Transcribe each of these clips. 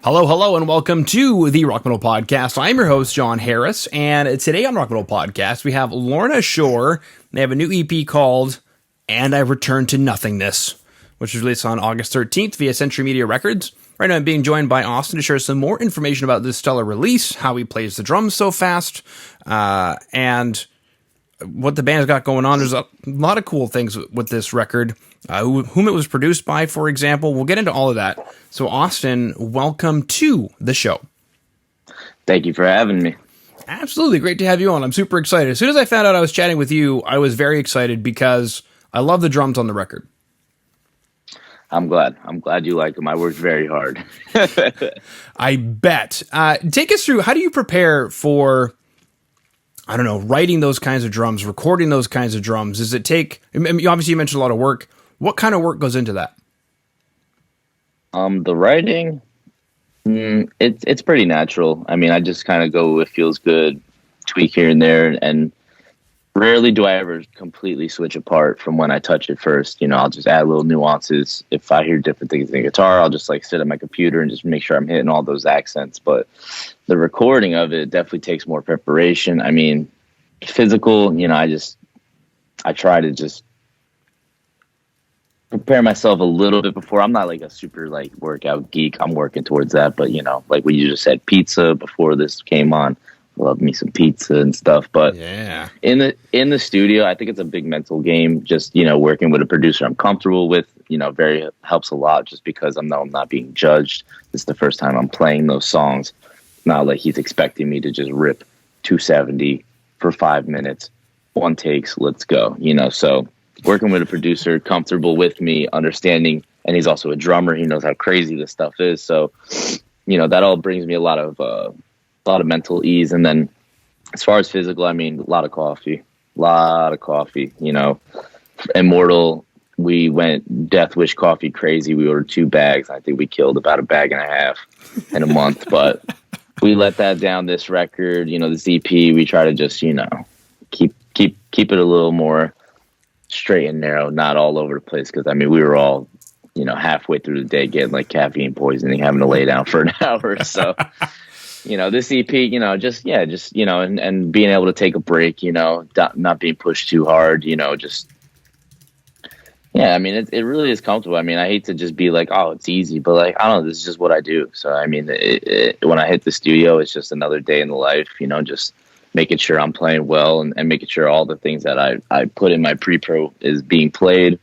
Hello, hello, and welcome to the Rock Metal Podcast. I'm your host, John Harris, and today on Rock Metal Podcast, we have Lorna Shore. They have a new EP called And I Return to Nothingness, which was released on August 13th via Century Media Records. Right now, I'm being joined by Austin to share some more information about this stellar release, how he plays the drums so fast, and what the band's got going on. There's a lot of cool things with this record. Whom it was produced by, for example. We'll get into all of that. So, Austin, welcome to the show. Thank you for having me. Absolutely. Great to have you on. I'm super excited. As soon as I found out I was chatting with you, I was very excited because I love the drums on the record. I'm glad. I'm glad you like them. I worked very hard. I bet. Take us through, how do you prepare for, I don't know, writing those kinds of drums, recording those kinds of drums? Does it take, obviously you mentioned a lot of work. What kind of work goes into that? The writing, it's pretty natural. I mean, I just kind of go, it feels good, tweak here and there, and rarely do I ever completely switch apart from when I touch it first. You know, I'll just add little nuances. If I hear different things in the guitar, I'll just like sit at my computer and just make sure I'm hitting all those accents. But the recording of it definitely takes more preparation. I mean, physical, you know, I try to just prepare myself a little bit before. I'm not like a super like workout geek. I'm working towards that. But, you know, like what you just said, pizza before this came on. Love me some pizza and stuff. But yeah, in the studio, I think it's a big mental game. Just, you know, working with a producer I'm comfortable with, you know, very helps a lot just because I'm not being judged. It's the first time I'm playing those songs. Not like he's expecting me to just rip 270 for 5 minutes, one takes, let's go, you know. So working with a producer comfortable with me, understanding, and he's also a drummer. He knows how crazy this stuff is. So, you know, that all brings me a lot of mental ease. And then as far as physical, I mean, a lot of coffee, you know. Immortal, we went Death Wish coffee crazy. We ordered 2 bags. I think we killed about a bag and a half in a month, but we let that down this record, you know, this EP. We try to just, you know, keep it a little more straight and narrow, not all over the place. Cause I mean, we were all, you know, halfway through the day getting like caffeine poisoning, having to lay down for an hour. So, you know, this EP, you know, just, you know, and being able to take a break, you know, not being pushed too hard, you know, just, yeah, I mean, it really is comfortable. I mean, I hate to just be like, oh, it's easy, but like, I don't know, this is just what I do. So, I mean, when I hit the studio, it's just another day in the life, you know, just making sure I'm playing well and making sure all the things that I put in my pre-pro is being played.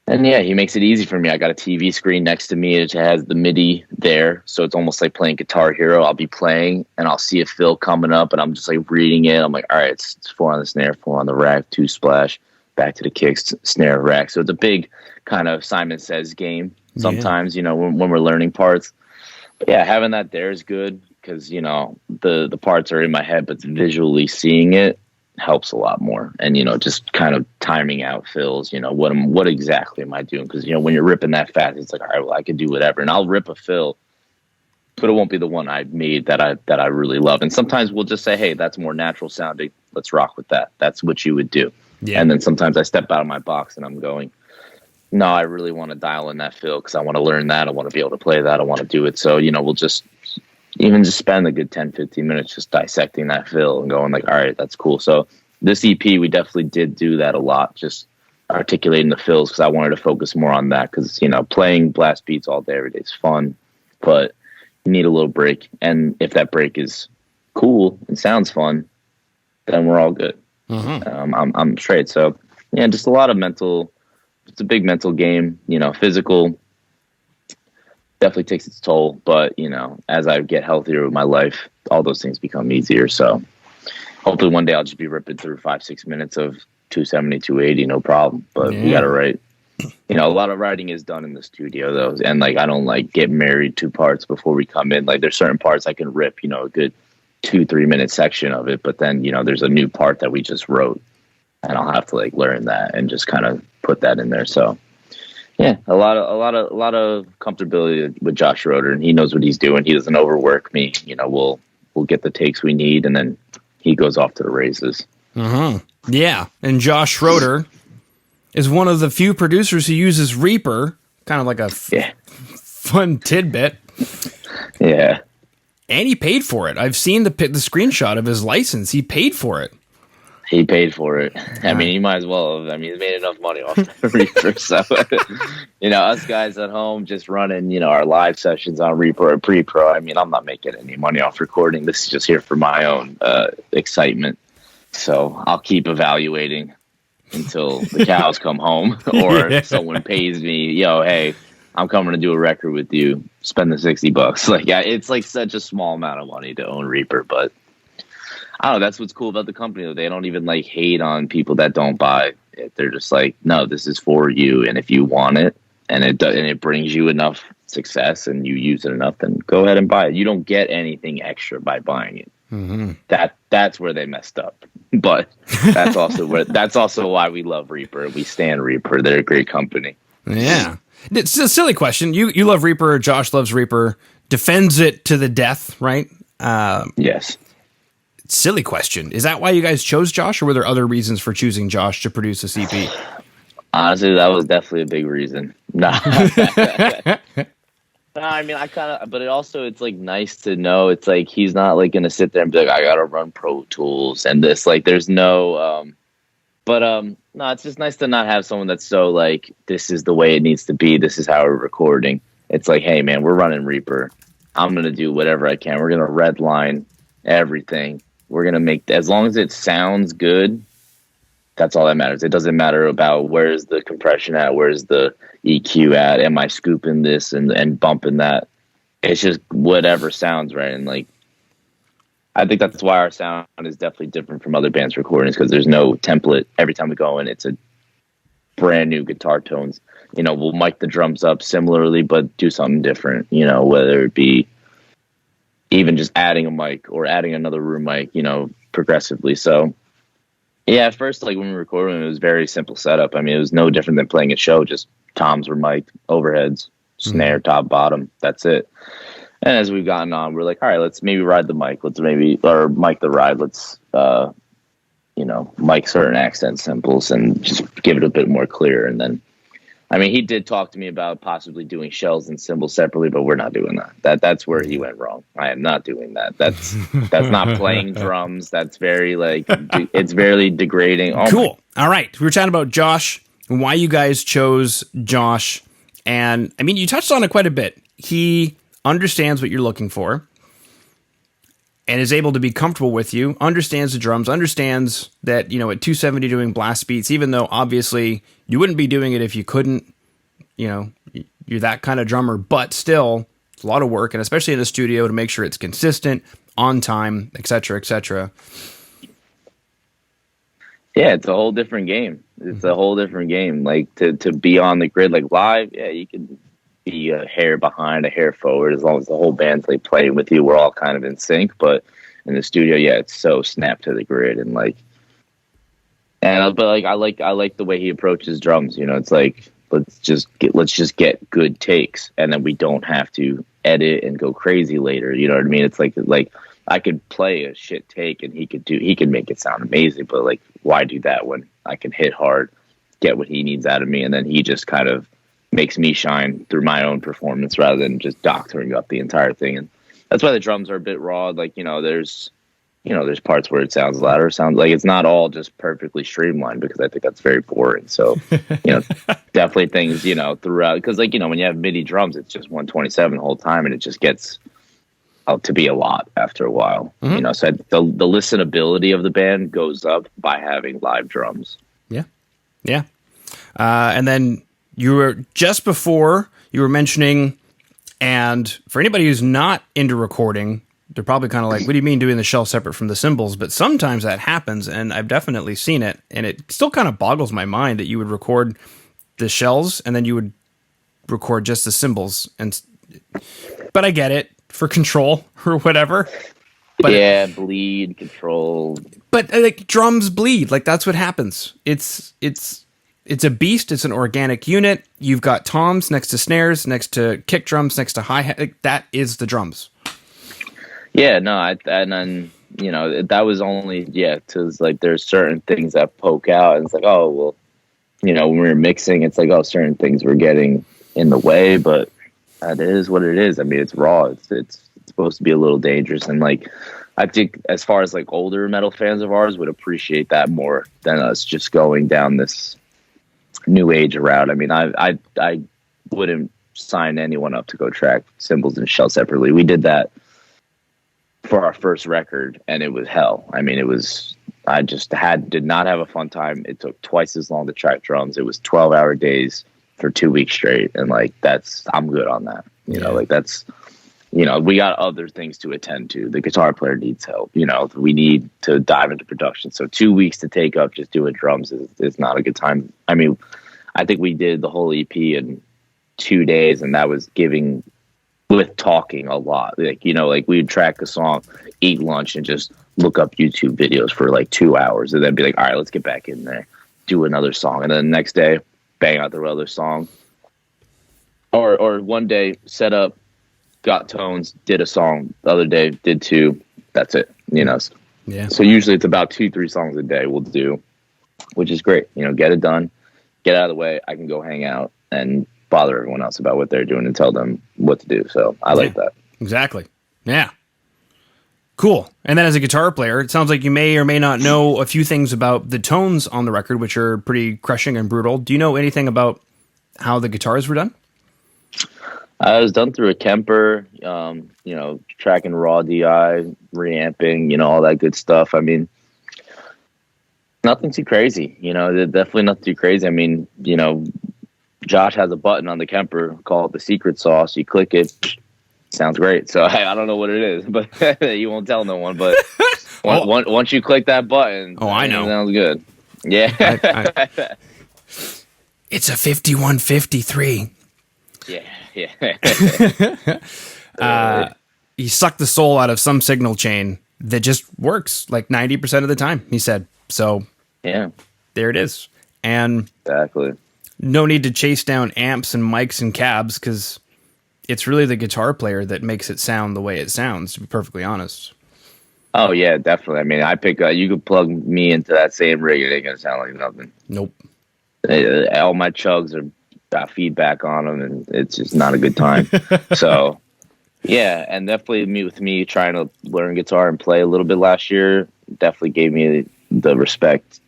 And yeah, he makes it easy for me. I got a TV screen next to me. It has the MIDI there. So it's almost like playing Guitar Hero. I'll be playing and I'll see a fill coming up and I'm just like reading it. I'm like, all right, it's 4 on the snare, 4 on the rack, 2 splash, back to the kicks, snare, rack. So it's a big kind of Simon Says game sometimes, you know, when we're learning parts. But yeah, having that there is good because, you know, the parts are in my head, but visually seeing it helps a lot more. And, you know, just kind of timing out fills, you know, what exactly am I doing? Because, you know, when you're ripping that fast, it's like, all right, well, I could do whatever. And I'll rip a fill, but it won't be the one I made that I really love. And sometimes we'll just say, hey, that's more natural sounding. Let's rock with that. That's what you would do. Yeah. And then sometimes I step out of my box and I'm going, no, I really want to dial in that fill because I want to learn that. I want to be able to play that. I want to do it. So, you know, we'll just spend a good 10, 15 minutes just dissecting that fill and going like, all right, that's cool. So this EP, we definitely did do that a lot, just articulating the fills because I wanted to focus more on that because, you know, playing blast beats all day, every day is fun, but you need a little break. And if that break is cool and sounds fun, then we're all good. Mm-hmm. I'm straight. So yeah, just a lot of it's a big mental game, you know. Physical definitely takes its toll, but you know, as I get healthier with my life, all those things become easier. So hopefully one day I'll just be ripping through 5-6 minutes of 270, 280, no problem. But we gotta write, you know, a lot of writing is done in the studio though. And like, I don't like get married to parts before we come in. Like there's certain parts I can rip, you know, a good 2-3 minute section of it, but then, you know, there's a new part that we just wrote and I'll have to like learn that and just kind of put that in there. So yeah, a lot of comfortability with Josh Schroeder, and he knows what he's doing. He doesn't overwork me. You know, we'll get the takes we need, and then he goes off to the races. Yeah, and Josh Schroeder is one of the few producers who uses Reaper, kind of like a fun tidbit. Yeah. And he paid for it. I've seen the screenshot of his license. He paid for it. He paid for it. I mean, he might as well have. I mean, he's made enough money off the Reaper. So, us guys at home just running, our live sessions on Reaper or pre-pro. I mean, I'm not making any money off recording. This is just here for my own excitement. So I'll keep evaluating until the cows come home or someone pays me, hey, I'm coming to do a record with you. Spend the $60. Like, yeah, it's like such a small amount of money to own Reaper, but I don't know. That's what's cool about the company, though. They don't even like hate on people that don't buy it. They're just like, no, this is for you. And if you want it and it brings you enough success and you use it enough, then go ahead and buy it. You don't get anything extra by buying it. Mm-hmm. That's where they messed up. But that's also why we love Reaper. We stand Reaper. They're a great company. Yeah. It's a silly question. You love Reaper. Josh loves Reaper. Defends it to the death, right? Yes. Silly question. Is that why you guys chose Josh, or were there other reasons for choosing Josh to produce a CP? Honestly, that was definitely a big reason. No, I mean, but it's like nice to know. It's like he's not like gonna sit there and be like, I gotta run Pro Tools and this. Like, there's no. No, it's just nice to not have someone that's so like, this is the way it needs to be. This is how we're recording. It's like, hey man, we're running Reaper. I'm gonna do whatever I can. We're gonna redline everything. We're going to make, as long as it sounds good, that's all that matters. It doesn't matter about where's the compression at, where's the EQ at, am I scooping this and bumping that. It's just whatever sounds right. And like, I think that's why our sound is definitely different from other bands' recordings, because there's no template. Every time we go in, it's a brand new guitar tones. We'll mic the drums up similarly, but do something different, whether it be even just adding a mic or adding another room mic, progressively. So yeah, at first, like when we were recording, it was very simple setup. I mean, it was no different than playing a show. Just toms were mic'd, overheads, snare, top, bottom. That's it. And as we've gotten on, we're like, all right, let's maybe ride the mic. Or mic the ride. Let's, mic certain accent samples and just give it a bit more clear. And then, I mean, he did talk to me about possibly doing shells and cymbals separately, but we're not doing that. That's where he went wrong. I am not doing that. That's not playing drums. That's very it's very degrading. Oh, cool. All right. We were chatting about Josh and why you guys chose Josh. And I mean, you touched on it quite a bit. He understands what you're looking for and is able to be comfortable with you, understands the drums, understands that, at 270 doing blast beats, even though obviously you wouldn't be doing it if you couldn't, you're that kind of drummer, but still it's a lot of work, and especially in the studio to make sure it's consistent, on time, et cetera, et cetera. Yeah, it's a whole different game. It's a whole different game. Like to be on the grid, like live, yeah, you can be a hair behind, a hair forward, as long as the whole band's like playing with you. We're all kind of in sync, but in the studio, yeah, it's so snap to the grid and like, but like I like the way he approaches drums. It's like let's just get good takes, and then we don't have to edit and go crazy later. You know what I mean? It's like I could play a shit take and he could make it sound amazing, but like why do that when I can hit hard, get what he needs out of me, and then he just kind of makes me shine through my own performance rather than just doctoring up the entire thing. And that's why the drums are a bit raw. Like, there's parts where it sounds louder, sounds like it's not all just perfectly streamlined, because I think that's very boring. So, definitely things, throughout, because like, when you have MIDI drums, it's just 127 the whole time, and it just gets out to be a lot after a while. Mm-hmm. So the listenability of the band goes up by having live drums. Yeah. And then you were mentioning, and for anybody who's not into recording, they're probably kind of like, what do you mean doing the shell separate from the cymbals? But sometimes that happens, and I've definitely seen it, and it still kind of boggles my mind that you would record the shells and then you would record just the cymbals. But I get it, for control or whatever. But yeah, bleed, control. But like drums bleed, like that's what happens. It's a beast. It's an organic unit. You've got toms next to snares, next to kick drums, next to hi-hat. Like, that is the drums. Yeah, no, and then that was only because like there's certain things that poke out, and it's like, oh well, when we were mixing, it's like, oh, certain things were getting in the way, but That is what it is. I mean, it's raw. It's supposed to be a little dangerous, and like I think as far as like older metal fans of ours would appreciate that more than us just going down this new age route. I mean, I wouldn't sign anyone up to go track Symbols and Shell separately. We did that for our first record, and it was hell. I mean, I just did not have a fun time. It took twice as long to track drums. It was 12-hour days for 2 weeks straight, and like I'm good on that. You know, like that's, you know, we got other things to attend to. The guitar player needs help. You know, we need to dive into production. So 2 weeks to take up just doing drums is not a good time. I mean, I think we did the whole EP in 2 days, and that was giving with talking a lot. Like, you know, like we would track a song, eat lunch, and just look up YouTube videos for like 2 hours, and then be like, all right, let's get back in there, do another song, and then the next day bang out the other song. Or one day set up, got tones, did a song. The other day did two. That's it. You know. Yeah. So usually it's about 2-3 songs a day we'll do, which is great. You know, get it done, get out of the way. I can go hang out and bother everyone else about what they're doing and tell them what to do. So I like that. Exactly. Yeah. Cool. And then as a guitar player, it sounds like you may or may not know a few things about the tones on the record, which are pretty crushing and brutal. Do you know anything about how the guitars were done? I was done through a Kemper, you know, tracking raw DI, reamping, you know, all that good stuff. I mean, nothing too crazy, you know, definitely nothing too crazy. I mean, you know, Josh has a button on the Kemper called the secret sauce. You click it, sounds great. So I don't know what it is, but you won't tell no one. But once you click that button, I know. It sounds good. Yeah. It's a 5153. Yeah. He sucked the soul out of some signal chain that just works like 90% of the time, he said. So yeah, there it is. And exactly. No need to chase down amps and mics and cabs, because it's really the guitar player that makes it sound the way it sounds, to be perfectly honest. Oh, yeah, definitely. I mean, you could plug me into that same rig, it ain't going to sound like nothing. Nope. All my chugs got feedback on them, and it's just not a good time. So, yeah, and definitely me trying to learn guitar and play a little bit last year definitely gave me the respect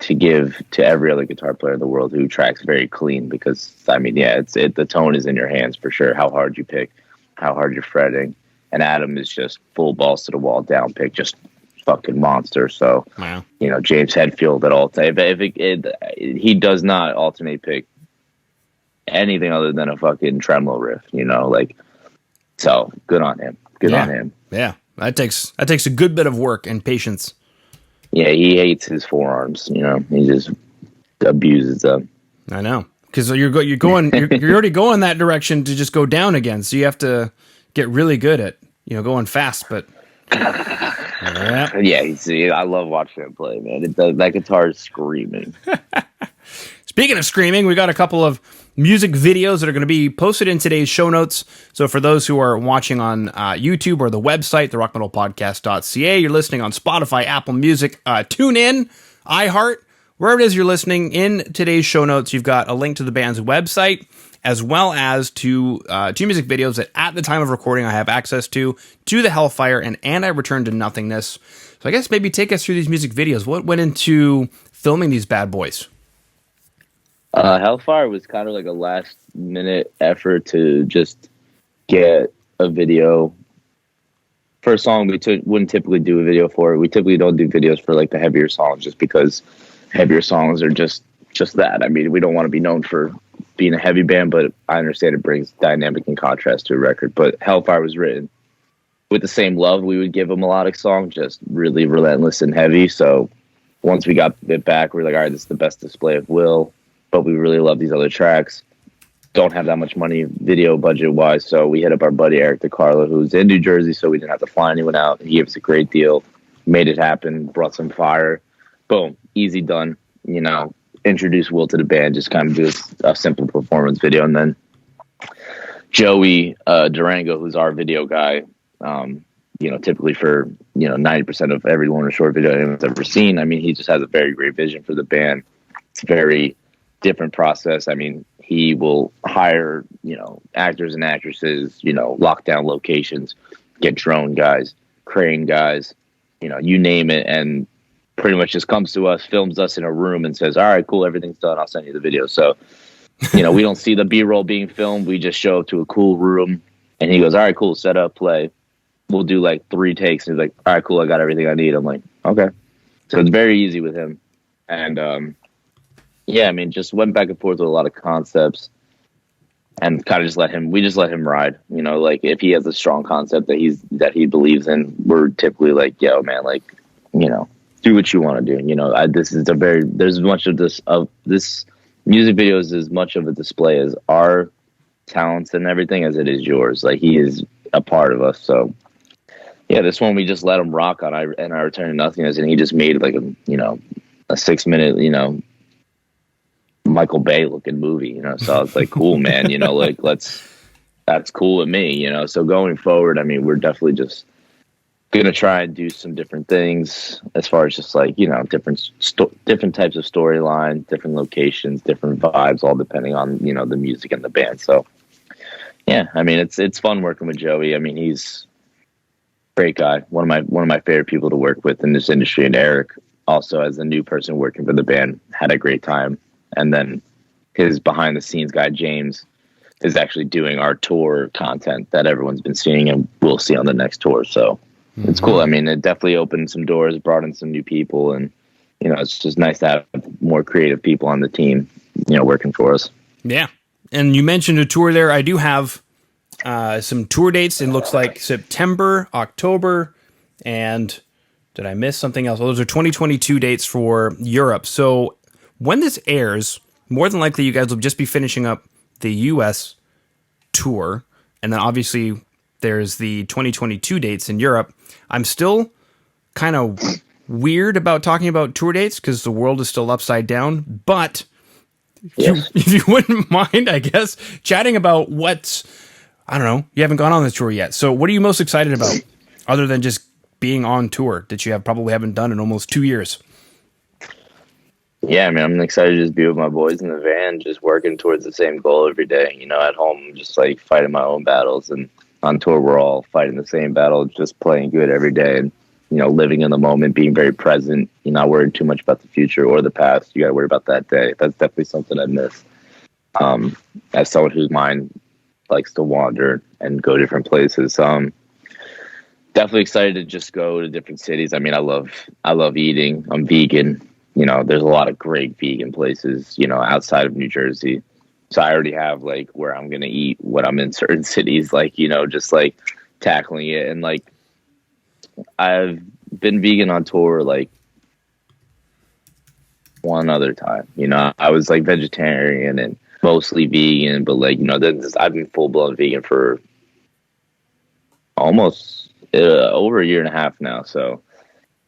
to give to every other guitar player in the world who tracks very clean, because I mean, yeah, the tone is in your hands for sure. How hard you pick, how hard you're fretting, and Adam is just full balls to the wall down pick, just fucking monster. So, wow. You know, James Hetfield at all time, he does not alternate pick anything other than a fucking tremolo riff, you know, like, so good on him. Good on him. Yeah, that takes a good bit of work and patience. Yeah, he hates his forearms. You know, he just abuses them. I know, because you're already going that direction to just go down again. So you have to get really good at, you know, going fast. But yeah, I love watching him play, man. That guitar is screaming. Speaking of screaming, we got a couple of music videos that are going to be posted in today's show notes. So for those who are watching on YouTube or the website, therockmetalpodcast.ca, you're listening on Spotify, Apple Music, TuneIn, iHeart, wherever it is you're listening. In today's show notes, you've got a link to the band's website, as well as to two music videos that at the time of recording I have access to the Hellfire and I Return to Nothingness. So I guess maybe take us through these music videos. What went into filming these bad boys? Hellfire was kind of like a last minute effort to just get a video for a song we wouldn't typically do a video for. We typically don't do videos for like the heavier songs, just because heavier songs are just that. I mean, we don't want to be known for being a heavy band, but I understand it brings dynamic and contrast to a record. But Hellfire was written with the same love we would give a melodic song, just really relentless and heavy. So once we got it back, we were like, all right, this is the best display of will, but we really love these other tracks. Don't have that much money video budget wise, so we hit up our buddy Eric DeCarlo, who's in New Jersey, so we didn't have to fly anyone out. He gave us a great deal, made it happen, brought some fire. Boom, easy done. You know, introduce Will to the band, just kind of do a simple performance video. And then Joey Durango, who's our video guy, you know, typically for, you know, 90% of every Lorna Shore video anyone's ever seen. I mean, he just has a very great vision for the band. It's a very different process. I mean, he will hire, actors and actresses, lock down locations, get drone guys, crane guys, you name it, and pretty much just comes to us, films us in a room, and says, all right, cool, everything's done, I'll send you the video. So, we don't see the B-roll being filmed. We just show up to a cool room, and he goes, all right, cool, set up, play. We'll do like 3 takes, and he's like, all right, cool, I got everything I need. I'm like, okay. So it's very easy with him. And, just went back and forth with a lot of concepts, and kind of just let him ride. Like if he has a strong concept that he believes in, we're typically like, yo, man, like, do what you want to do. There's much of this music video is as much of a display as our talents and everything as it is yours. Like he is a part of us. So yeah, this one we just let him rock on. I Return to Nothingness, and he just made like a 6-minute, Michael Bay looking movie, so I was like, cool, man, like that's cool with me, so going forward, I mean, we're definitely just gonna try and do some different things as far as just like, different types of storyline, different locations, different vibes, all depending on, the music and the band. So yeah, I mean, it's fun working with Joey. I mean, he's a great guy, one of my favorite people to work with in this industry. And Eric, also as a new person working for the band, had a great time. And then his behind the scenes guy, James, is actually doing our tour content that everyone's been seeing and we'll see on the next tour. So it's cool. I mean, it definitely opened some doors, brought in some new people, and, it's just nice to have more creative people on the team, working for us. Yeah. And you mentioned a tour there. I do have some tour dates. It looks like September, October, and did I miss something else? Well, those are 2022 dates for Europe. So when this airs, more than likely you guys will just be finishing up the US tour. And then obviously there's the 2022 dates in Europe. I'm still kind of weird about talking about tour dates because the world is still upside down. But if you wouldn't mind, I guess, chatting about I don't know, you haven't gone on the tour yet. So what are you most excited about other than just being on tour that you probably haven't done in almost 2 years? Yeah, I mean, I'm excited to just be with my boys in the van, just working towards the same goal every day. At home, just like fighting my own battles, and on tour, we're all fighting the same battle, just playing good every day, and living in the moment, being very present. You're not worried too much about the future or the past. You got to worry about that day. That's definitely something I miss. As someone whose mind likes to wander and go different places, definitely excited to just go to different cities. I mean, I love eating. I'm vegan. There's a lot of great vegan places, outside of New Jersey. So I already have like where I'm going to eat when I'm in certain cities, like, just like tackling it. And like, I've been vegan on tour like one other time, I was like vegetarian and mostly vegan, but like, I've been full blown vegan for almost over a year and a half now. So,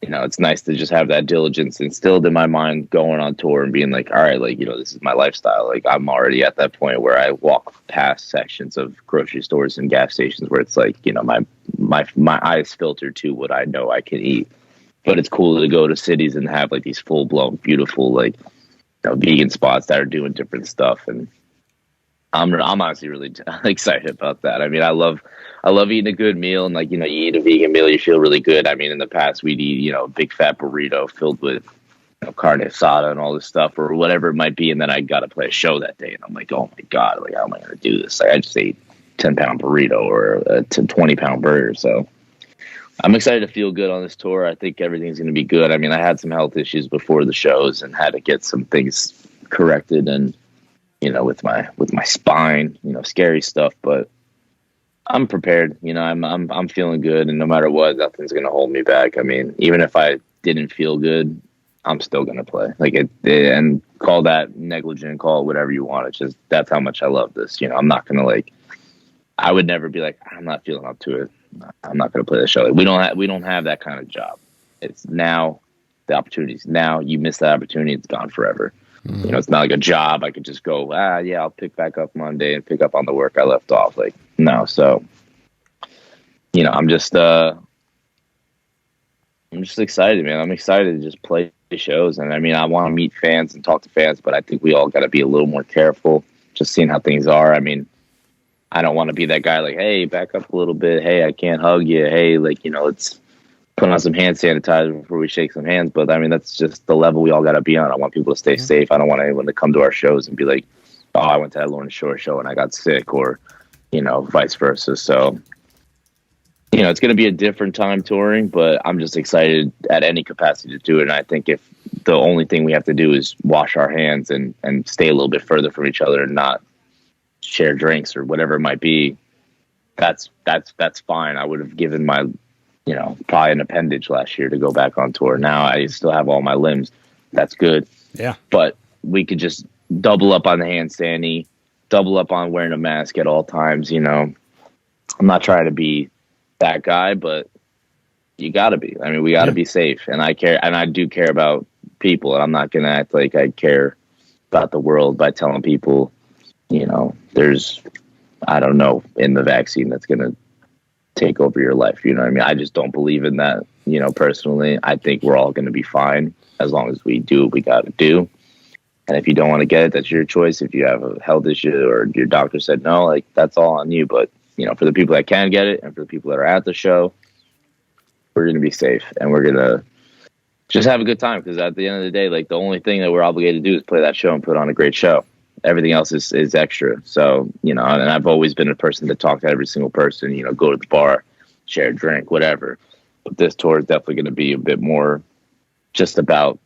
it's nice to just have that diligence instilled in my mind going on tour and being like, all right, like, this is my lifestyle. Like, I'm already at that point where I walk past sections of grocery stores and gas stations where it's like, my eyes filter to what I know I can eat. But it's cool to go to cities and have like these full blown, beautiful, like, vegan spots that are doing different stuff. And I'm honestly really excited about that. I mean, I love eating a good meal, and like, you eat a vegan meal, you feel really good. I mean, in the past we'd eat, a big fat burrito filled with carne asada and all this stuff or whatever it might be. And then I got to play a show that day and I'm like, oh my God, like, how am I going to do this? Like, I just ate 10-pound burrito or a 20-pound burger. So I'm excited to feel good on this tour. I think everything's going to be good. I mean, I had some health issues before the shows and had to get some things corrected and, with my spine, scary stuff, but I'm prepared. I'm feeling good, and no matter what, nothing's going to hold me back. I mean, even if I didn't feel good, I'm still going to play. Like and call that negligent, call it whatever you want. It's just, that's how much I love this. I'm not going to I would never be like, I'm not feeling up to it, I'm not going to play the show. Like, we don't have that kind of job. It's now, the opportunity's now. You miss that opportunity, it's gone forever. Mm-hmm. It's not like a job I could just go, I'll pick back up Monday and pick up on the work I left off. Like, no. So, I'm just excited, man. I'm excited to just play shows. And I mean, I want to meet fans and talk to fans, but I think we all got to be a little more careful just seeing how things are. I mean, I don't want to be that guy like, hey, back up a little bit. Hey, I can't hug you. Hey, like, let's put on some hand sanitizer before we shake some hands. But I mean, that's just the level we all got to be on. I want people to stay safe. I don't want anyone to come to our shows and be like, oh, I went to that Lorna Shore show and I got sick, or, vice versa. So, it's going to be a different time touring, but I'm just excited at any capacity to do it. And I think if the only thing we have to do is wash our hands and stay a little bit further from each other and not share drinks or whatever it might be, that's fine. I would have given my, probably an appendage last year to go back on tour. Now I still have all my limbs. That's good. Yeah. But we could just double up on the hand sanitizer, double up on wearing a mask at all times. I'm not trying to be that guy, but you gotta be. I mean, we gotta be safe, and I care, and I do care about people, and I'm not gonna act like I care about the world by telling people, there's, I don't know, in the vaccine that's gonna take over your life. You know what I mean? I just don't believe in that. Personally, I think we're all gonna be fine as long as we do what we gotta do. And if you don't want to get it, that's your choice. If you have a health issue or your doctor said no, like, that's all on you. But for the people that can get it and for the people that are at the show, we're going to be safe and we're going to just have a good time, because at the end of the day, like, the only thing that we're obligated to do is play that show and put on a great show. Everything else is extra. So, and I've always been a person to talk to every single person, go to the bar, share a drink, whatever. But this tour is definitely going to be a bit more just about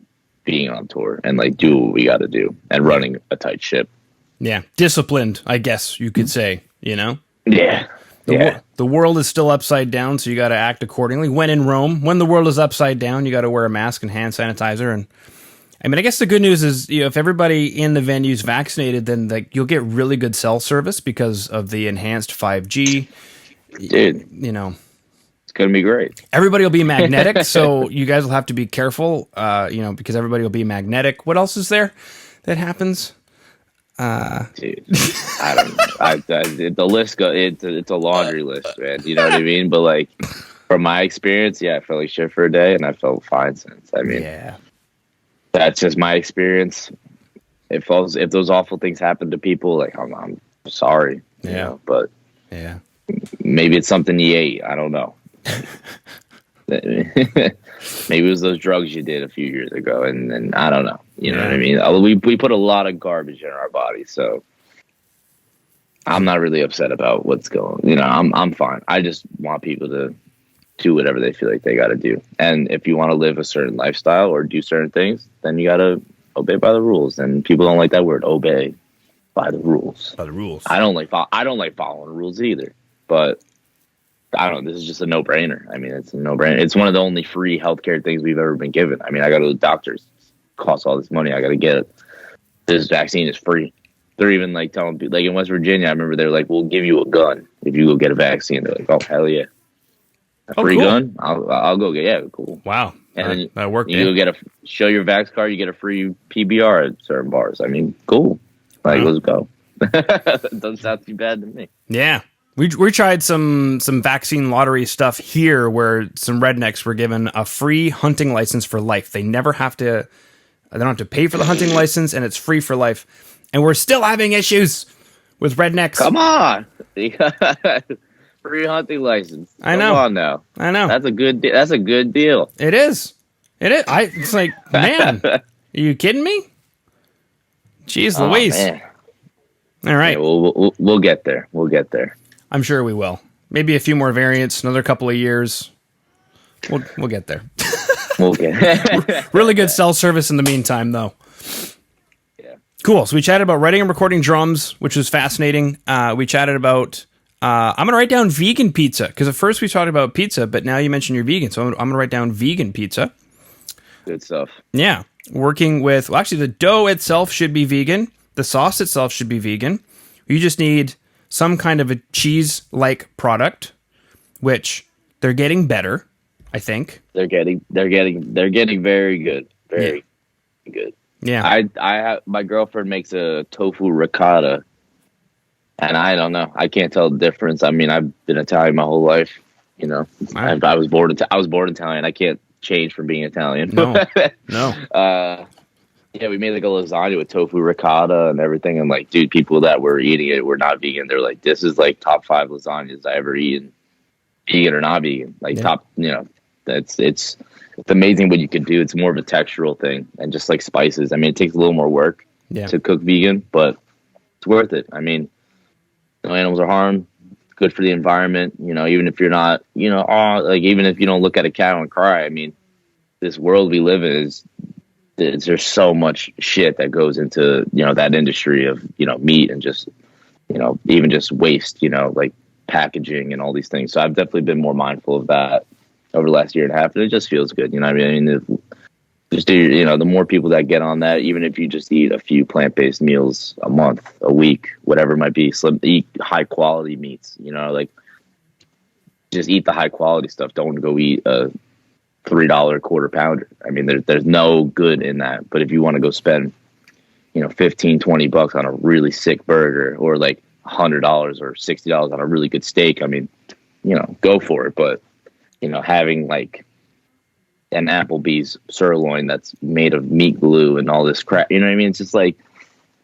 being on tour and, like, do what we got to do and running a tight ship. Yeah. Disciplined, I guess you could say, Yeah. The world is still upside down, so you got to act accordingly. When in Rome, when the world is upside down, you got to wear a mask and hand sanitizer. And I mean, I guess the good news is, if everybody in the venue is vaccinated, then you'll get really good cell service because of the enhanced 5G. Dude, it's going to be great. Everybody will be magnetic, so you guys will have to be careful, because everybody will be magnetic. What else is there that happens? Dude, I don't know. The list it's a laundry list, man. You know what I mean? But, like, from my experience, I felt like shit for a day, and I felt fine since. I mean, that's just my experience. If those awful things happen to people, like, I'm sorry. But maybe it's something you ate. I don't know. Maybe it was those drugs you did a few years ago, and I don't know. You know what I mean? We put a lot of garbage in our body, so I'm not really upset about what's going. I'm fine. I just want people to do whatever they feel like they got to do. And if you want to live a certain lifestyle or do certain things, then you got to obey by the rules. And people don't like that word, obey by the rules. By the rules. I don't like following rules either, but I don't know. This is just a no-brainer. I mean, it's a no-brainer. It's one of the only free healthcare things we've ever been given. I mean, I go to the doctors. It costs all this money. I got to get it. This vaccine is free. They're even, like, telling people, like, in West Virginia, I remember they're like, we'll give you a gun if you go get a vaccine. They're like, oh, hell yeah. A free gun? I'll go get it. Yeah, cool. Wow. And then that worked. You go show your vax card, you get a free PBR at certain bars. I mean, cool. Like, let's go. Doesn't sound too bad to me. Yeah. We tried some vaccine lottery stuff here where some rednecks were given a free hunting license for life. They don't have to pay for the hunting license, and it's free for life. And we're still having issues with rednecks. Come on. Free hunting license. I know. Come on now. I know. That's a good deal. It is. It's like, man, are you kidding me? Jeez Louise. Man. All right. Yeah, we'll get there. We'll get there. I'm sure we will. Maybe a few more variants, another couple of years. We'll get there. We'll get Really good cell service in the meantime, though. Yeah. Cool. So we chatted about writing and recording drums, which was fascinating. We chatted about I'm going to write down vegan pizza, because at first we talked about pizza, but now you mentioned you're vegan, so I'm going to write down vegan pizza. Good stuff. Yeah. Working with, actually, the dough itself should be vegan. The sauce itself should be vegan. You just need some kind of a cheese-like product, which they're getting better, I think. They're getting very good. Very good. Yeah. I have, my girlfriend makes a tofu ricotta, and I don't know. I can't tell the difference. I mean, I've been Italian my whole life. I was born Italian. I can't change from being Italian. No. Yeah, we made like a lasagna with tofu ricotta and everything. And like, dude, people that were eating it were not vegan. They're like, this is like top 5 lasagnas I ever eaten, vegan or not vegan. Like top, it's amazing what you can do. It's more of a textural thing and just like spices. I mean, it takes a little more work to cook vegan, but it's worth it. I mean, no animals are harmed. Good for the environment. Even if you're not, even if you don't look at a cow and cry. I mean, this world we live in there's so much shit that goes into, that industry of, meat and just, even just waste, like packaging and all these things. So I've definitely been more mindful of that over the last year and a half. And it just feels good. I mean, just the more people that get on that, even if you just eat a few plant-based meals a month, a week, whatever it might be, eat high quality meats, like just eat the high quality stuff. Don't go eat a $3 quarter pounder. I mean, there's no good in that. But if you want to go spend, $15-20 on a really sick burger, or like $100 or $60 on a really good steak, I mean, go for it. But, having like an Applebee's sirloin that's made of meat glue and all this crap, you know what I mean? It's just like,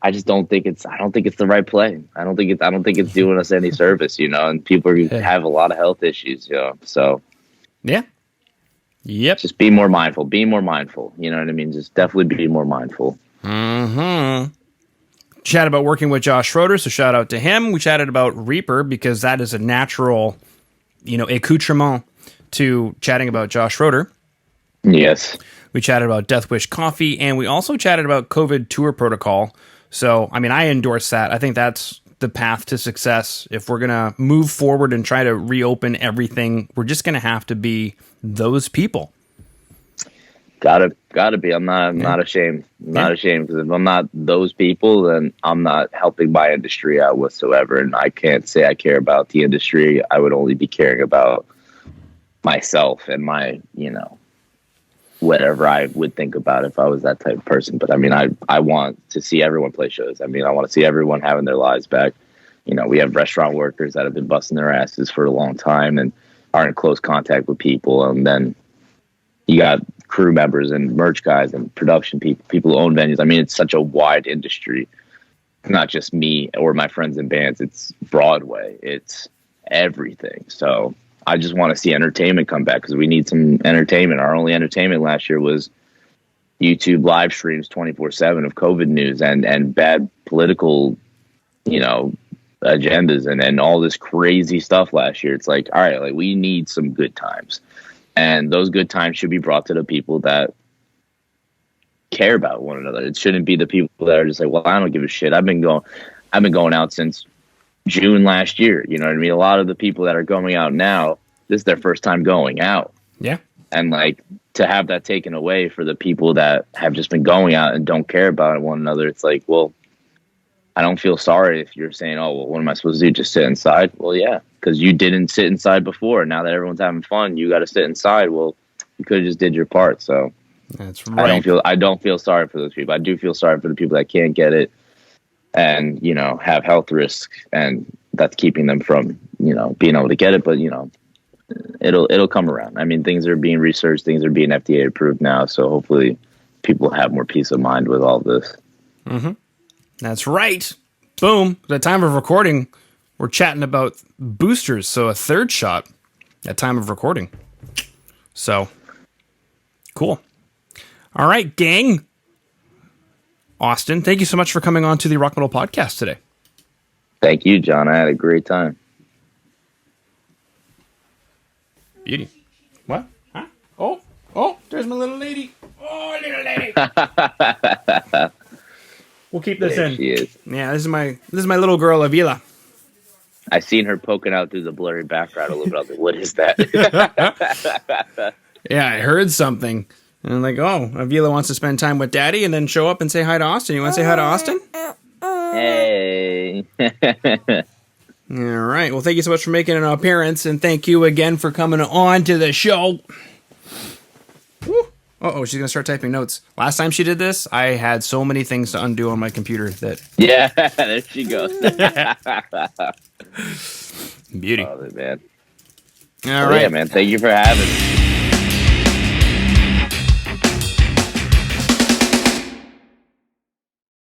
I don't think it's the right play. I don't think it's doing us any service, and people have a lot of health issues, so. Yeah. Yep. Just be more mindful. Be more mindful. You know what I mean? Just definitely be more mindful. Mm-hmm. Chat about working with Josh Schroeder, so shout out to him. We chatted about Reaper because that is a natural, accoutrement to chatting about Josh Schroeder. Yes. We chatted about Death Wish Coffee, and we also chatted about COVID tour protocol. So, I mean, I endorse that. I think that's the path to success. If we're going to move forward and try to reopen everything, we're just going to have to be those people. Gotta be. I'm not ashamed. I'm not ashamed, because if I'm not those people, then I'm not helping my industry out whatsoever. And I can't say I care about the industry. I would only be caring about myself and my, whatever I would think about if I was that type of person. But I mean, I want to see everyone play shows. I mean, I want to see everyone having their lives back. We have restaurant workers that have been busting their asses for a long time and are in close contact with people. And then you got crew members and merch guys and production people who own venues. I mean, it's such a wide industry. It's not just me or my friends in bands. It's Broadway. It's everything. So I just want to see entertainment come back, because we need some entertainment. Our only entertainment last year was YouTube live streams 24/7 of COVID news and bad political, agendas and all this crazy stuff last year. It's like, all right, like we need some good times, and those good times should be brought to the people that care about one another. It shouldn't be the people that are just like, well, I don't give a shit. I've been going out since June last year. You know what I mean? A lot of the people that are going out now, this is their first time going out. Yeah. And like, to have that taken away for the people that have just been going out and don't care about one another, it's like, well, I don't feel sorry if you're saying, oh, well, what am I supposed to do? Just sit inside? Well, yeah, because you didn't sit inside before. Now that everyone's having fun, you got to sit inside. Well, you could have just did your part. So that's right. I don't feel sorry for those people. I do feel sorry for the people that can't get it and, have health risks, and that's keeping them from, being able to get it. But, it'll come around. I mean, things are being researched, things are being FDA approved now. So hopefully people have more peace of mind with all this. Mm-hmm. That's right. Boom. At the time of recording, we're chatting about boosters. So a third shot at time of recording. So cool. All right, gang. Austin, thank you so much for coming on to the Rock Metal Podcast today. Thank you, John. I had a great time. Beauty. What? Huh? Oh, there's my little lady. Oh, little lady. We'll keep this in. She is. Yeah, this is my little girl, Avila. I seen her poking out through the blurry background a little bit. I was like, what is that? Yeah, I heard something. And I'm like, oh, Avila wants to spend time with Daddy and then show up and say hi to Austin. You want to say hi to Austin? Hey. All right. Well, thank you so much for making an appearance, and thank you again for coming on to the show. Woo. Uh-oh, she's going to start typing notes. Last time she did this, I had so many things to undo on my computer that... Yeah, there she goes. Beauty. Oh, man. All right. Yeah, man. Thank you for having me.